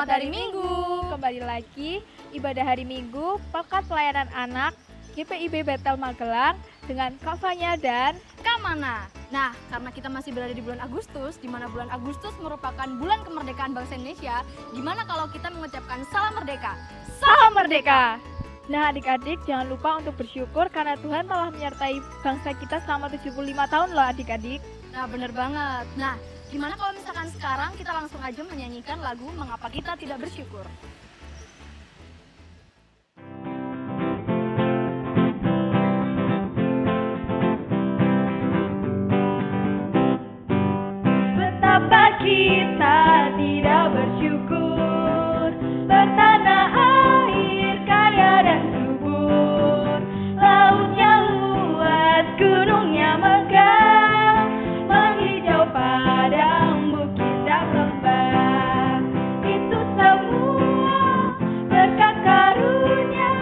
Selamat Hari Minggu. Kembali lagi ibadah hari Minggu Pekan Pelayanan Anak GPIB Betel Magelang dengan Kak Fanya dan Kak Mana. Nah, karena kita masih berada di bulan Agustus, di mana bulan Agustus merupakan bulan kemerdekaan bangsa Indonesia, gimana kalau kita mengucapkan salam merdeka? Salam Merdeka! Nah adik-adik jangan lupa untuk bersyukur karena Tuhan telah menyertai bangsa kita selama 75 tahun loh adik-adik. Nah, bener banget. Nah, gimana kalau misalkan sekarang kita langsung aja menyanyikan lagu Mengapa Kita Tidak Bersyukur? Betapa kita tidak bersyukur, bertanah air kaya dan subur, lautnya luas, gunungnya megah, menghijau padang bukit dan lembah. Itu semua berkat karunia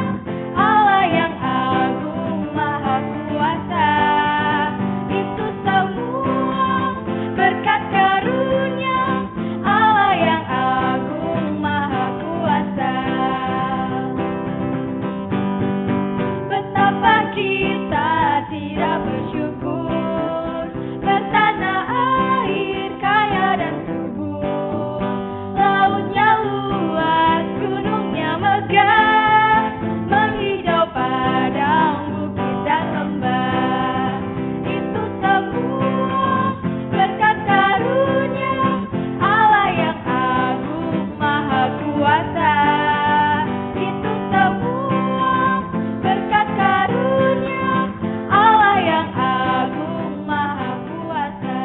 Allah yang agung maha kuasa. Itu semua berkat karunia Allah yang agung maha kuasa. Betapa kita tidak bersyukur, bertanah air kaya dan subur, lautnya luas, gunungnya megah, menghijau padang bukit dan lembah. Itu semua berkat karunia Allah yang agung maha kuasa. Itu semua berkat karunia Allah yang agung maha kuasa.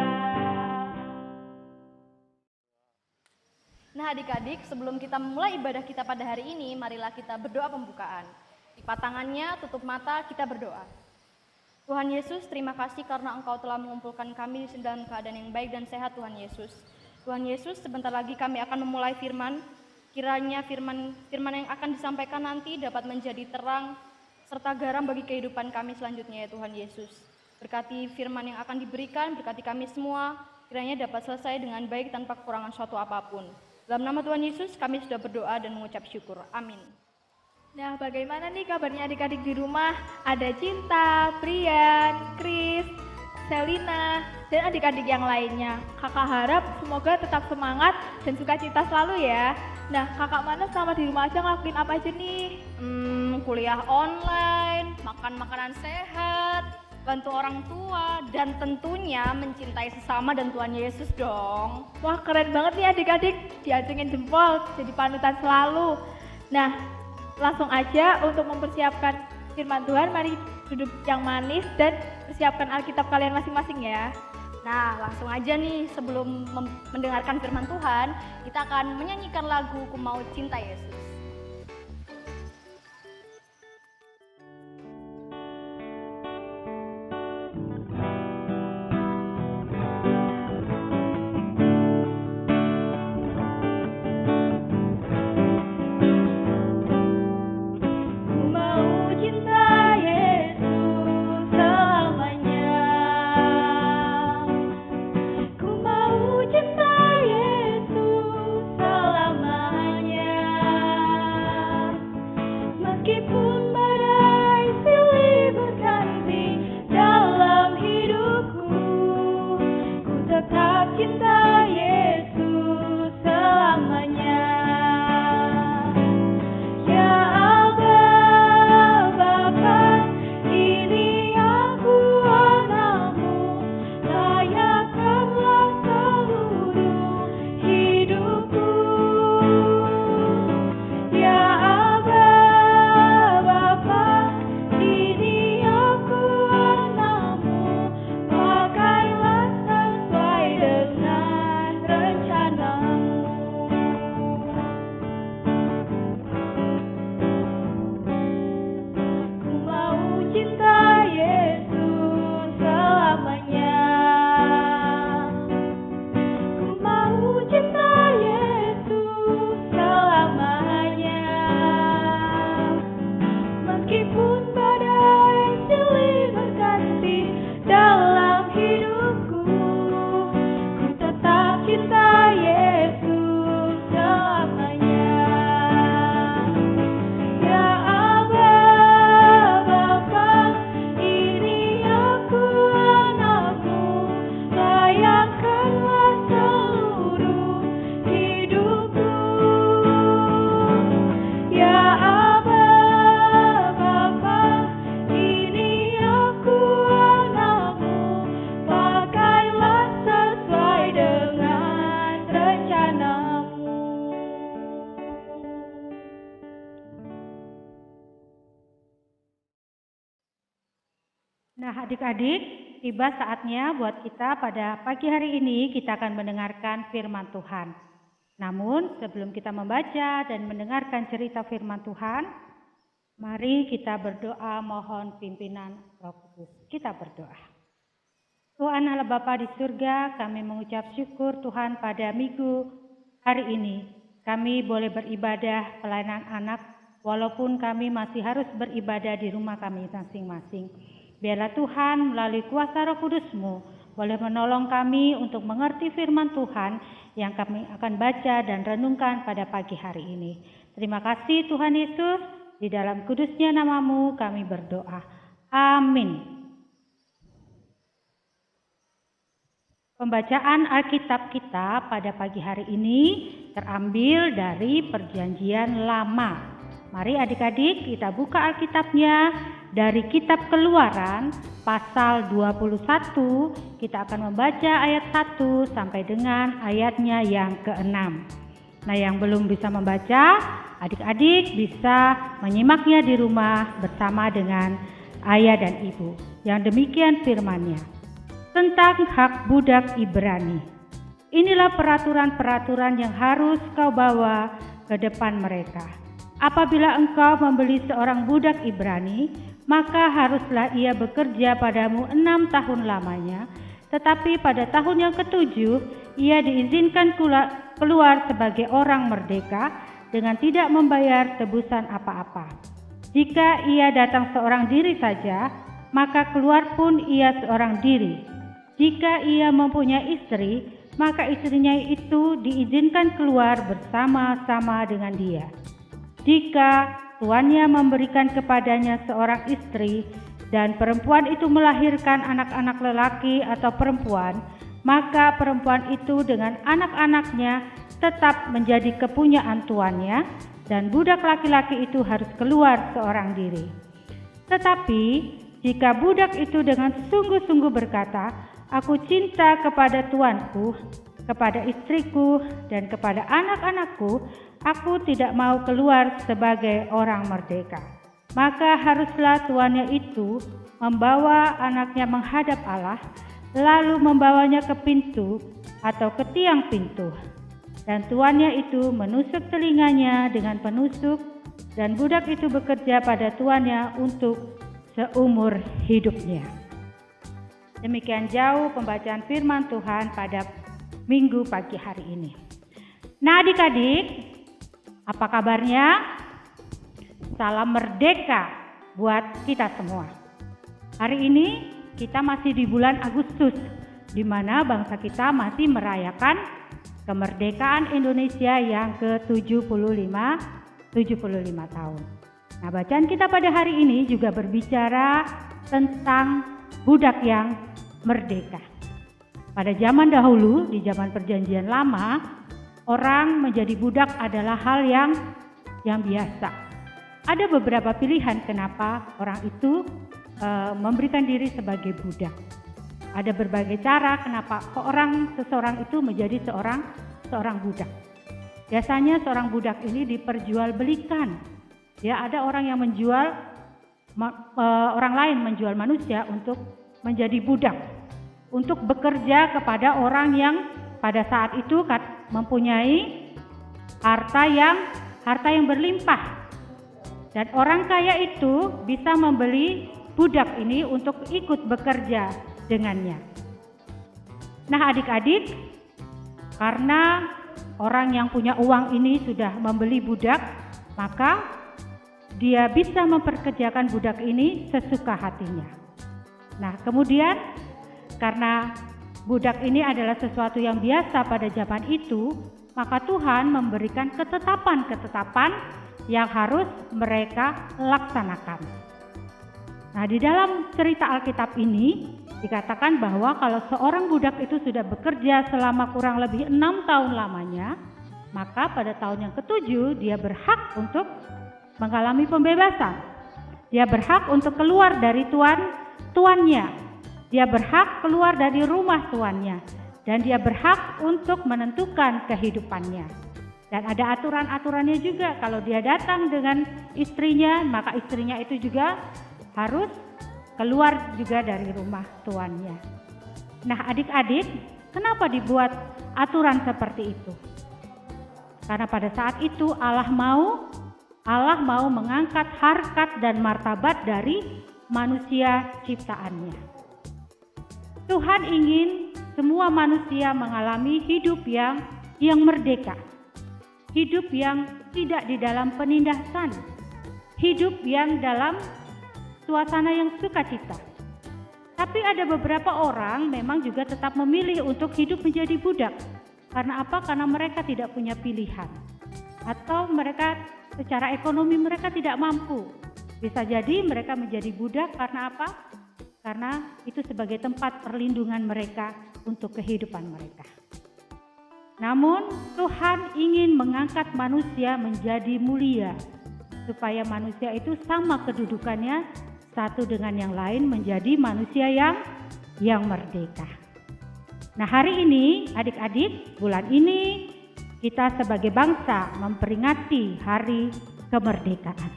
Nah, adik-adik, sebelum kita memulai ibadah kita pada hari ini, marilah kita berdoa pembukaan. Lipat tangannya, tutup mata, kita berdoa. Tuhan Yesus, terima kasih karena Engkau telah mengumpulkan kami dalam keadaan yang baik dan sehat, Tuhan Yesus. Tuhan Yesus, sebentar lagi kami akan memulai firman. Kiranya firman yang akan disampaikan nanti dapat menjadi terang serta garam bagi kehidupan kami selanjutnya, ya Tuhan Yesus. Berkati firman yang akan diberikan, berkati kami semua, kiranya dapat selesai dengan baik tanpa kekurangan suatu apapun. Dalam nama Tuhan Yesus, kami sudah berdoa dan mengucap syukur. Amin. Nah, bagaimana nih kabarnya adik-adik di rumah? Ada Cinta, Brian, Chris, Selina, dan adik-adik yang lainnya. Kakak harap semoga tetap semangat dan sukacita selalu ya. Nah, kakak Mana selama di rumah aja ngelakuin apa aja nih? Kuliah online, makan makanan sehat, bantu orang tua, dan tentunya mencintai sesama dan Tuhan Yesus dong. Wah, keren banget nih adik-adik, diacungin jempol, jadi panutan selalu. Nah, langsung aja untuk mempersiapkan firman Tuhan, mari duduk yang manis dan persiapkan Alkitab kalian masing-masing ya. Nah, langsung aja nih sebelum mendengarkan firman Tuhan, kita akan menyanyikan lagu Ku Mau Cinta Yesus. Ku mau cinta Yesus selamanya. Ku mau cinta Yesus selamanya. Nah, adik-adik, tiba saatnya buat kita pada pagi hari ini kita akan mendengarkan firman Tuhan. Namun, sebelum kita membaca dan mendengarkan cerita firman Tuhan, mari kita berdoa mohon pimpinan Roh Kudus. Kita berdoa. Tuhan Allah Bapa di surga, kami mengucap syukur Tuhan pada minggu hari ini. Kami boleh beribadah pelayanan anak, walaupun kami masih harus beribadah di rumah kami masing-masing. Biarlah Tuhan melalui kuasa Roh Kudus-Mu boleh menolong kami untuk mengerti firman Tuhan yang kami akan baca dan renungkan pada pagi hari ini. Terima kasih Tuhan Yesus, di dalam kudusnya nama-Mu kami berdoa. Amin. Pembacaan Alkitab kita pada pagi hari ini terambil dari Perjanjian Lama. Mari adik-adik kita buka Alkitabnya dari kitab Keluaran pasal 21. Kita akan membaca ayat 1 sampai dengan ayatnya yang ke-6. Nah, yang belum bisa membaca, adik-adik bisa menyimaknya di rumah bersama dengan ayah dan ibu. Yang demikian firman-Nya. Tentang hak budak Ibrani. Inilah peraturan-peraturan yang harus kau bawa ke depan mereka. Apabila engkau membeli seorang budak Ibrani, maka haruslah ia bekerja padamu 6 tahun lamanya, tetapi pada tahun yang ke-7 ia diizinkan keluar sebagai orang merdeka dengan tidak membayar tebusan apa-apa. Jika ia datang seorang diri saja, maka keluar pun ia seorang diri. Jika ia mempunyai istri, maka istrinya itu diizinkan keluar bersama-sama dengan dia. Jika tuannya memberikan kepadanya seorang istri dan perempuan itu melahirkan anak-anak lelaki atau perempuan, maka perempuan itu dengan anak-anaknya tetap menjadi kepunyaan tuannya dan budak laki-laki itu harus keluar seorang diri. Tetapi jika budak itu dengan sungguh-sungguh berkata, "Aku cinta kepada tuanku, kepada istriku, dan kepada anak-anakku, aku tidak mau keluar sebagai orang merdeka," maka haruslah tuannya itu membawa anaknya menghadap Allah, lalu membawanya ke pintu atau ke tiang pintu. Dan tuannya itu menusuk telinganya dengan penusuk, dan budak itu bekerja pada tuannya untuk seumur hidupnya. Demikian jauh pembacaan firman Tuhan pada minggu pagi hari ini. Nah adik-adik, apa kabarnya? Salam merdeka buat kita semua. Hari ini kita masih di bulan Agustus, di mana bangsa kita masih merayakan kemerdekaan Indonesia yang ke-75 tahun. Nah, bacaan kita pada hari ini juga berbicara tentang budak yang merdeka. Pada zaman dahulu, di zaman Perjanjian Lama, orang menjadi budak adalah hal yang biasa. Ada beberapa pilihan kenapa orang itu memberikan diri sebagai budak. Ada berbagai cara kenapa seseorang itu menjadi seorang budak. Biasanya seorang budak ini diperjualbelikan. Ya, ada orang yang menjual orang lain menjual manusia untuk menjadi budak, untuk bekerja kepada orang yang pada saat itu mempunyai harta yang berlimpah. Dan orang kaya itu bisa membeli budak ini untuk ikut bekerja dengannya. Nah adik-adik, karena orang yang punya uang ini sudah membeli budak, maka dia bisa memperkerjakan budak ini sesuka hatinya. Nah kemudian karena budak ini adalah sesuatu yang biasa pada zaman itu, maka Tuhan memberikan ketetapan-ketetapan yang harus mereka laksanakan. Nah, di dalam cerita Alkitab ini dikatakan bahwa kalau seorang budak itu sudah bekerja selama kurang lebih 6 tahun lamanya, maka pada tahun yang ke-7 dia berhak untuk mengalami pembebasan. Dia berhak untuk keluar dari tuannya. Dia berhak keluar dari rumah tuannya. Dan dia berhak untuk menentukan kehidupannya. Dan ada aturan-aturannya juga. Kalau dia datang dengan istrinya, maka istrinya itu juga harus keluar juga dari rumah tuannya. Nah, adik-adik, kenapa dibuat aturan seperti itu? Karena pada saat itu Allah mau mengangkat harkat dan martabat dari manusia ciptaannya. Tuhan ingin semua manusia mengalami hidup yang merdeka. Hidup yang tidak di dalam penindasan. Hidup yang dalam suasana yang sukacita. Tapi ada beberapa orang memang juga tetap memilih untuk hidup menjadi budak. Karena apa? Karena mereka tidak punya pilihan. Atau mereka secara ekonomi mereka tidak mampu. Bisa jadi mereka menjadi budak karena apa? Karena itu sebagai tempat perlindungan mereka untuk kehidupan mereka. Namun Tuhan ingin mengangkat manusia menjadi mulia. Supaya manusia itu sama kedudukannya satu dengan yang lain, menjadi manusia yang merdeka. Nah, hari ini adik-adik, bulan ini kita sebagai bangsa memperingati hari kemerdekaan.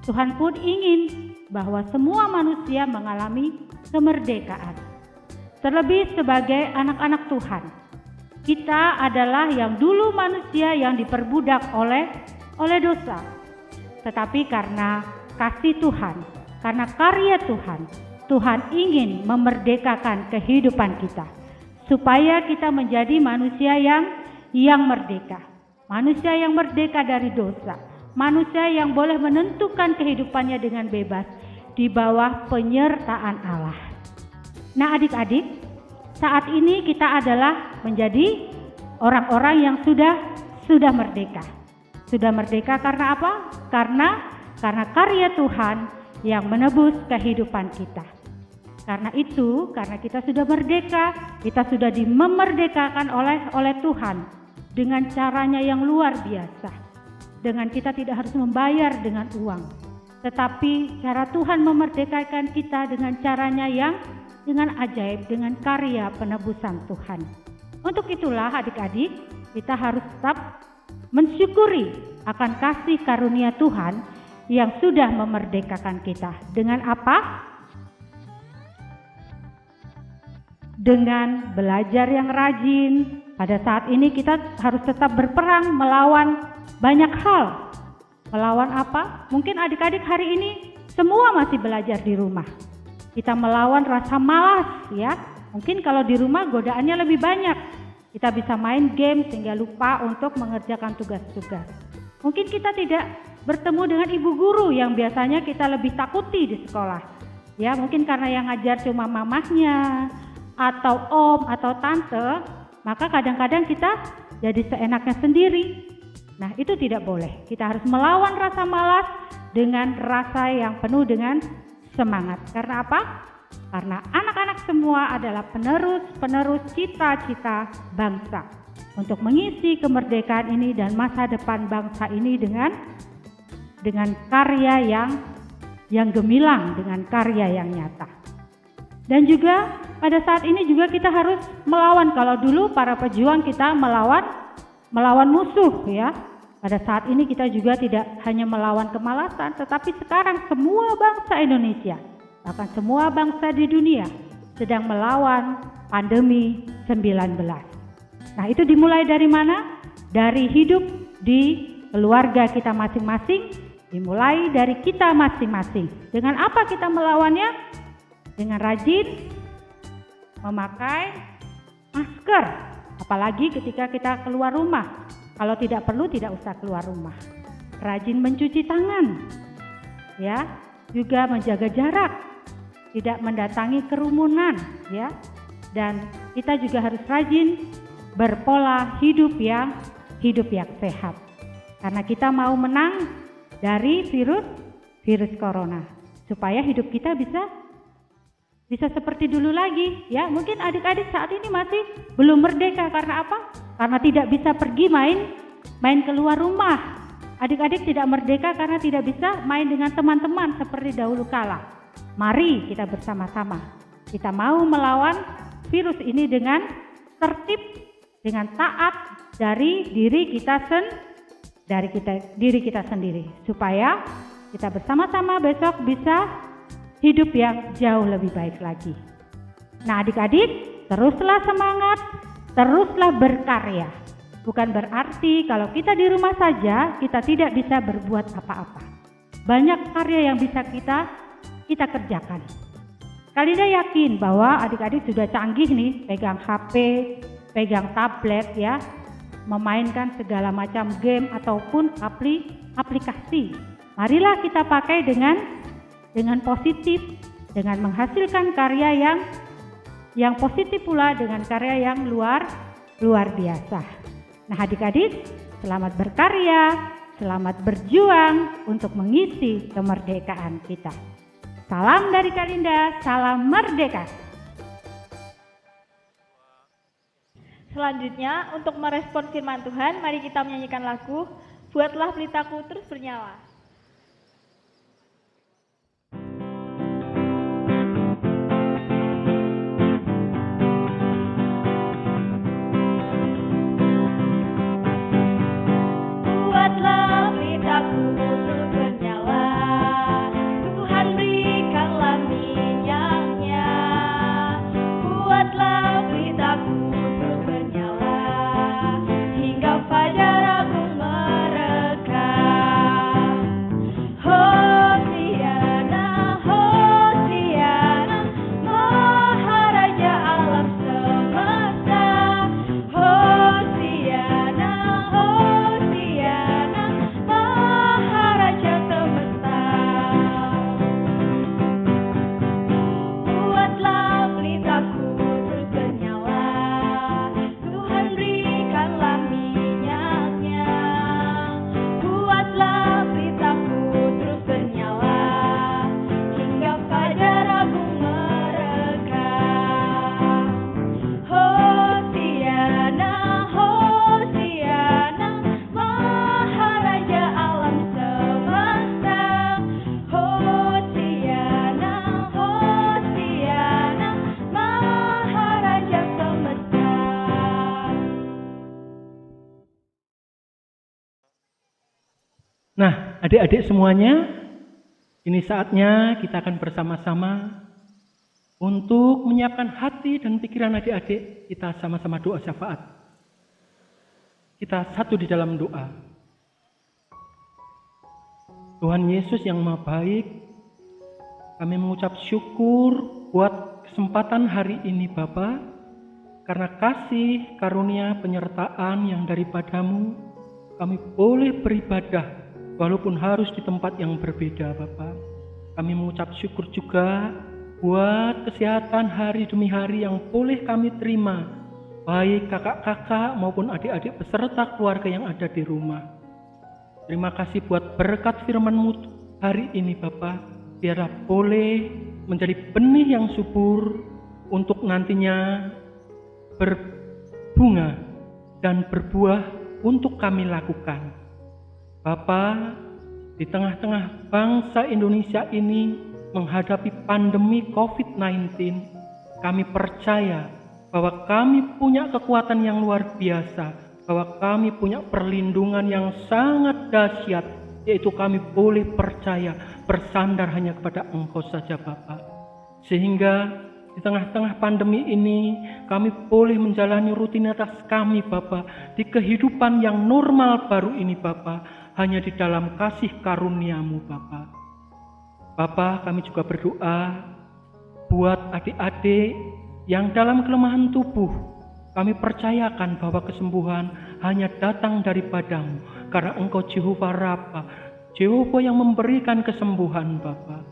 Tuhan pun ingin bahwa semua manusia mengalami kemerdekaan. Terlebih sebagai anak-anak Tuhan. Kita adalah yang dulu manusia yang diperbudak oleh dosa. Tetapi karena kasih Tuhan, karena karya Tuhan, Tuhan ingin memerdekakan kehidupan kita. Supaya kita menjadi manusia yang merdeka. Manusia yang merdeka dari dosa. Manusia yang boleh menentukan kehidupannya dengan bebas di bawah penyertaan Allah. Nah, adik-adik, saat ini kita adalah menjadi orang-orang yang sudah merdeka. Sudah merdeka karena apa? Karena karya Tuhan yang menebus kehidupan kita. Karena itu, karena kita sudah merdeka, kita sudah dimerdekakan oleh Tuhan dengan caranya yang luar biasa. Dengan kita tidak harus membayar dengan uang, tetapi cara Tuhan memerdekakan kita dengan caranya yang dengan ajaib, dengan karya penebusan Tuhan. Untuk itulah adik-adik, kita harus tetap mensyukuri akan kasih karunia Tuhan yang sudah memerdekakan kita. Dengan apa? Dengan belajar yang rajin. Pada saat ini kita harus tetap berperang melawan banyak hal. Melawan apa? Mungkin adik-adik hari ini semua masih belajar di rumah. Kita melawan rasa malas ya. Mungkin kalau di rumah godaannya lebih banyak. Kita bisa main game sehingga lupa untuk mengerjakan tugas-tugas. Mungkin kita tidak bertemu dengan ibu guru yang biasanya kita lebih takuti di sekolah. Ya, mungkin karena yang ngajar cuma mamahnya atau om atau tante, maka kadang-kadang kita jadi seenaknya sendiri. Nah, itu tidak boleh. Kita harus melawan rasa malas dengan rasa yang penuh dengan semangat. Karena apa? Karena anak-anak semua adalah penerus cita-cita bangsa. Untuk mengisi kemerdekaan ini dan masa depan bangsa ini dengan karya yang gemilang, dengan karya yang nyata. Dan juga pada saat ini juga kita harus melawan. Kalau dulu para pejuang kita melawan musuh ya. Pada saat ini kita juga tidak hanya melawan kemalasan, tetapi sekarang semua bangsa Indonesia, bahkan semua bangsa di dunia sedang melawan pandemi 19. Nah, itu dimulai dari mana? Dari hidup di keluarga kita masing-masing, dimulai dari kita masing-masing. Dengan apa kita melawannya? Dengan rajin memakai masker, apalagi ketika kita keluar rumah. Kalau tidak perlu tidak usah keluar rumah. Rajin mencuci tangan, ya, juga menjaga jarak, tidak mendatangi kerumunan, ya. Dan kita juga harus rajin berpola hidup yang sehat. Karena kita mau menang dari virus corona, supaya hidup kita bisa seperti dulu lagi, ya. Mungkin adik-adik saat ini masih belum merdeka karena apa? Karena tidak bisa pergi main keluar rumah. Adik-adik tidak merdeka karena tidak bisa main dengan teman-teman seperti dahulu kala. Mari kita bersama-sama. Kita mau melawan virus ini dengan tertib, dengan taat dari diri kita sendiri, supaya kita bersama-sama besok bisa hidup yang jauh lebih baik lagi. Nah adik-adik, teruslah semangat, teruslah berkarya. Bukan berarti kalau kita di rumah saja kita tidak bisa berbuat apa-apa. Banyak karya yang bisa kita kerjakan. Kalinda yakin bahwa adik-adik sudah canggih nih, pegang HP, pegang tablet ya, memainkan segala macam game ataupun aplikasi. Marilah kita pakai dengan positif, dengan menghasilkan karya yang positif pula, dengan karya yang luar biasa. Nah adik-adik, selamat berkarya, selamat berjuang untuk mengisi kemerdekaan kita. Salam dari Kalinda, salam merdeka. Selanjutnya, untuk merespon firman Tuhan, mari kita menyanyikan lagu Buatlah Pelitaku Terus Bernyala. Buatlah pelitaku terus bernyala, Tuhan berikanlah minyaknya. Buatlah pelitaku terus bernyala, hingga fajar agung mereka. Hosiana, Hosiana, Maharaja alam semesta. Hosiana, Hosiana, Maharaja semesta. Buatlah pelitaku terus bernyala, Tuhan berikanlah minyaknya. Buatlah pelitaku terus bernyala, hingga fajar agung mereka. Hosiana, Hosiana, Maharaja alam semesta. Hosiana, Hosiana, Maharaja semesta. Nah, adik-adik semuanya, ini saatnya kita akan bersama-sama untuk menyiapkan hati dan pikiran adik-adik. Kita sama-sama doa syafaat. Kita satu di dalam doa. Tuhan Yesus yang Maha Baik, kami mengucap syukur buat kesempatan hari ini Bapa, karena kasih karunia penyertaan yang daripadamu, kami boleh beribadah walaupun harus di tempat yang berbeda Bapa. Kami mengucap syukur juga buat kesehatan hari demi hari yang boleh kami terima, baik kakak-kakak maupun adik-adik beserta keluarga yang ada di rumah. Terima kasih buat berkat firman-Mu hari ini Bapa, biarlah boleh menjadi benih yang subur untuk nantinya berbunga dan berbuah untuk kami lakukan. Bapa, di tengah-tengah bangsa Indonesia ini menghadapi pandemi COVID-19, kami percaya bahwa kami punya kekuatan yang luar biasa, bahwa kami punya perlindungan yang sangat dahsyat, yaitu kami boleh percaya bersandar hanya kepada Engkau saja Bapa. Sehingga di tengah-tengah pandemi ini kami boleh menjalani rutinitas kami Bapa, di kehidupan yang normal baru ini Bapa, hanya di dalam kasih karunia-Mu Bapa. Bapa, kami juga berdoa buat adik-adik yang dalam kelemahan tubuh. Kami percayakan bahwa kesembuhan hanya datang daripada-Mu, karena Engkau Jehovah Rafa, Jehovah yang memberikan kesembuhan Bapa.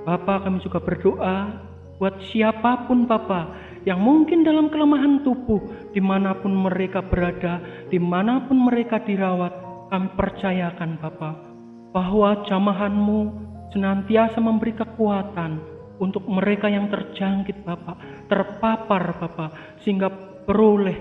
Bapa, kami juga berdoa buat siapapun Bapa yang mungkin dalam kelemahan tubuh, dimanapun mereka berada, dimanapun mereka dirawat. Kami percayakan Bapa, bahwa jamahan-Mu senantiasa memberi kekuatan untuk mereka yang terjangkit Bapa, terpapar Bapa, sehingga beroleh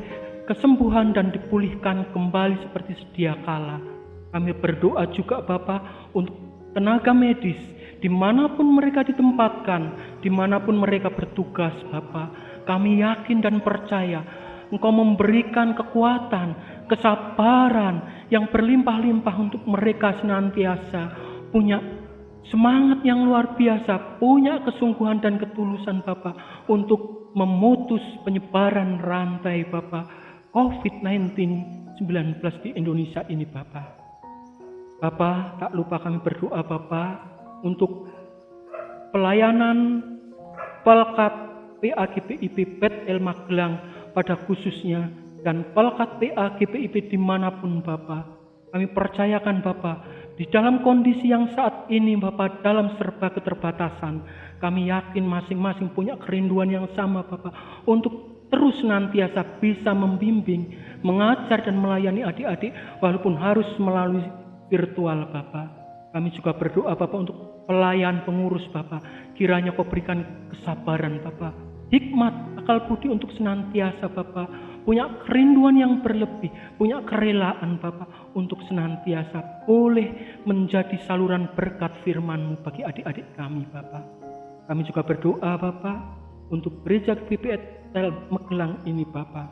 kesembuhan dan dipulihkan kembali seperti sedia kala. Kami berdoa juga Bapa untuk tenaga medis, dimanapun mereka ditempatkan, dimanapun mereka bertugas Bapa. Kami yakin dan percaya Engkau memberikan kekuatan, kesabaran yang berlimpah-limpah untuk mereka senantiasa punya semangat yang luar biasa, punya kesungguhan dan ketulusan Bapak untuk memutus penyebaran rantai Bapak COVID-19 di Indonesia ini Bapak. Bapak, tak lupa kami berdoa Bapak untuk pelayanan Pelkat PAGPIP PETL Magelang pada khususnya dan Pelkat PAGPIP dimanapun Bapak. Kami percayakan Bapak, di dalam kondisi yang saat ini Bapak dalam serba keterbatasan, kami yakin masing-masing punya kerinduan yang sama Bapak untuk terus senantiasa bisa membimbing, mengajar dan melayani adik-adik walaupun harus melalui virtual Bapak. Kami juga berdoa Bapak untuk pelayan pengurus Bapak. Kiranya Kau berikan kesabaran Bapak, hikmat, akal budi untuk senantiasa Bapak punya kerinduan yang berlebih, punya kerelaan Bapak untuk senantiasa boleh menjadi saluran berkat firman-Mu bagi adik-adik kami Bapak. Kami juga berdoa Bapak untuk gereja PPTL Magelang ini Bapak.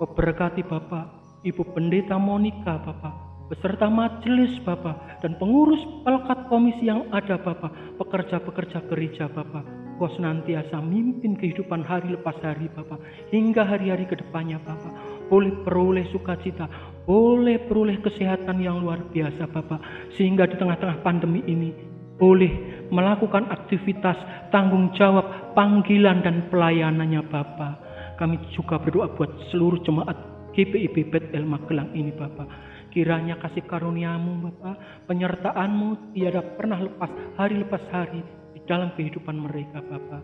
Kau berkati Bapak Ibu Pendeta Monica Bapak, beserta majelis Bapak dan pengurus pelkat komisi yang ada Bapak, pekerja-pekerja gereja Bapak. Kau senantiasa mimpin kehidupan hari lepas hari Bapak, hingga hari-hari kedepannya Bapak. Boleh peroleh sukacita, boleh peroleh kesehatan yang luar biasa Bapak, sehingga di tengah-tengah pandemi ini boleh melakukan aktivitas tanggung jawab, panggilan dan pelayanannya Bapak. Kami juga berdoa buat seluruh jemaat GPIP PETL Magelang ini Bapak. Kiranya kasih karunia-Mu Bapak, penyertaan-Mu tiada pernah lepas hari di dalam kehidupan mereka Bapak.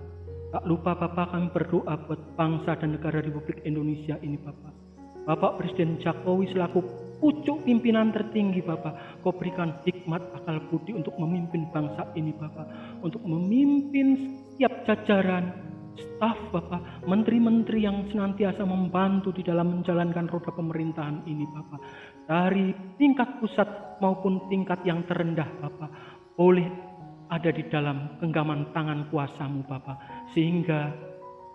Tak lupa Bapak kami berdoa buat bangsa dan negara Republik Indonesia ini Bapak. Bapak Presiden Jokowi selaku pucuk pimpinan tertinggi Bapak, Kau berikan hikmat akal budi untuk memimpin bangsa ini Bapak, untuk memimpin setiap jajaran staf Bapak, menteri-menteri yang senantiasa membantu di dalam menjalankan roda pemerintahan ini Bapak, dari tingkat pusat maupun tingkat yang terendah Bapak, boleh ada di dalam genggaman tangan kuasa-Mu Bapak, sehingga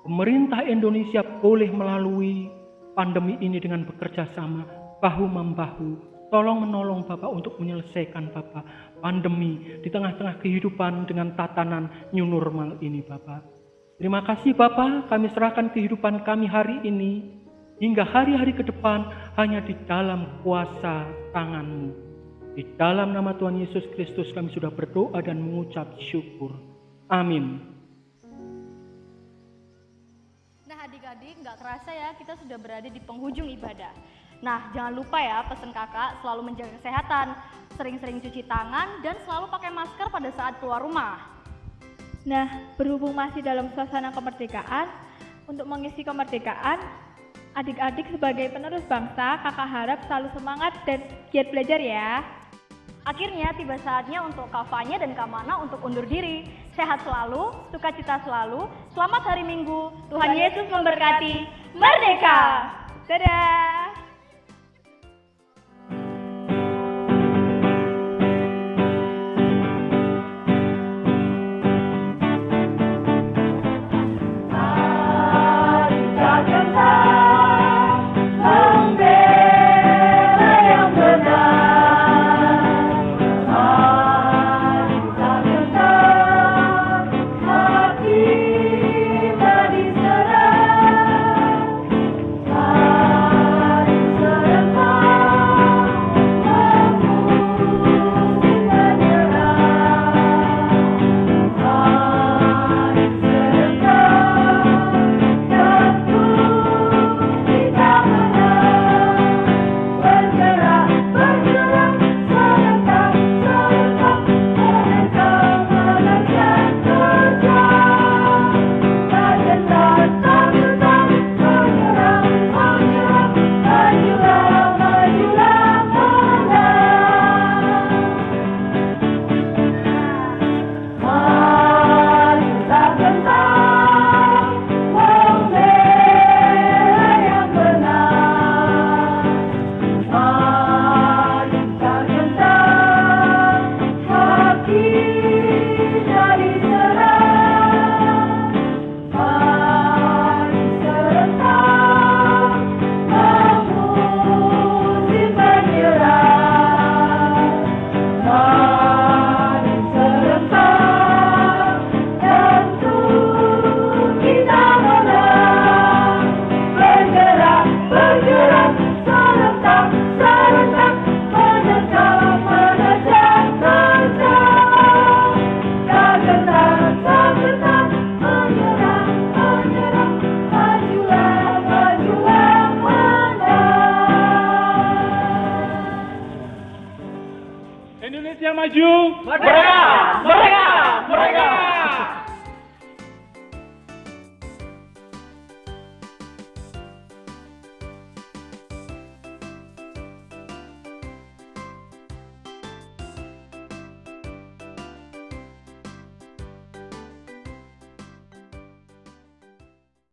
pemerintah Indonesia boleh melalui pandemi ini dengan bekerja sama, bahu-membahu, tolong-menolong Bapak untuk menyelesaikan Bapak pandemi di tengah-tengah kehidupan dengan tatanan new normal ini Bapak. Terima kasih Bapak, kami serahkan kehidupan kami hari ini hingga hari-hari ke depan hanya di dalam kuasa tangan-Mu. Di dalam nama Tuhan Yesus Kristus kami sudah berdoa dan mengucap syukur. Amin. Nah adik-adik, nggak kerasa ya kita sudah berada di penghujung ibadah. Nah jangan lupa ya pesan kakak selalu menjaga kesehatan, sering-sering cuci tangan dan selalu pakai masker pada saat keluar rumah. Nah, berhubung masih dalam suasana kemerdekaan, untuk mengisi kemerdekaan, adik-adik sebagai penerus bangsa, kakak harap selalu semangat dan giat belajar ya. Akhirnya tiba saatnya untuk Kak Fanya dan Kak Mana untuk undur diri. Sehat selalu, sukacita selalu, selamat hari Minggu, Tuhan Yesus memberkati, merdeka! Dadah! Hari Indonesia maju. Merdeka! Merdeka! Merdeka!